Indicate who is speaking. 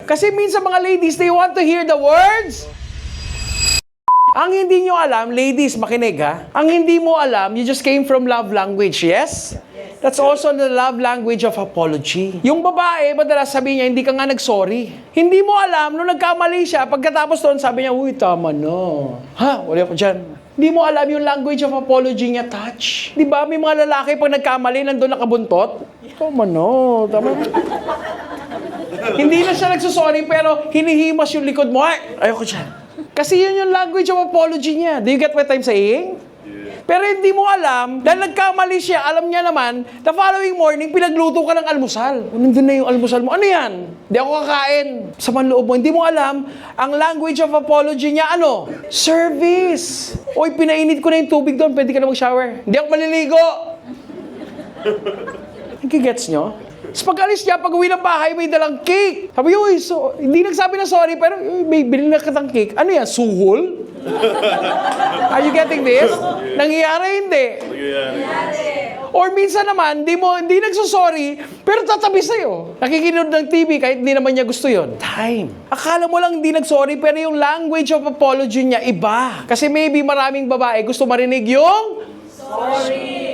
Speaker 1: Kasi minsan mga ladies, they want to hear the words. Ang hindi nyo alam, ladies, makinig ha. Ang hindi mo alam, you just came from love language, yes? That's also the love language of apology. Yung babae, madalas sabi niya, hindi ka nga nag-sorry. Hindi mo alam, nung nagkamali siya, pagkatapos doon, sabi niya, uy, tama na. Ha? Wala ko dyan. Hindi mo alam yung language of apology niya, touch. Di ba? May mga lalaki, pag nagkamali, nandun nakabuntot. Tama na. Tama na. Hindi na siya nagsusorry, pero hinihimas yung likod mo. Ay, ayoko dyan. Kasi yun yung language of apology niya. Do you get what I'm saying? Yeah. Pero hindi mo alam, dahil nagkamali siya, alam niya naman, the following morning, pinagluto ka ng almusal. Nandun na yung almusal mo. Ano yan? Hindi ako kakain. Sa manloob mo, hindi mo alam, ang language of apology niya, ano? Service. Oy, pinainit ko na yung tubig doon, pwede ka na mag-shower. Hindi ako maliligo. Nagigets nyo? Tapos pag-alis niya, pag-uwi ng bahay, may dalang cake. Sabi, uy, so, hindi nagsabi na sorry, pero may binili na kitang cake. Ano yan, suhol? Are you getting this? Nangyayari, hindi. Or minsan naman, hindi nagsusorry, pero tatabi sa'yo. Nakikinood ng TV kahit hindi naman niya gusto yon. Time. Akala mo lang hindi nagsorry, pero yung language of apology niya, iba. Kasi maybe maraming babae gusto marinig yung sorry.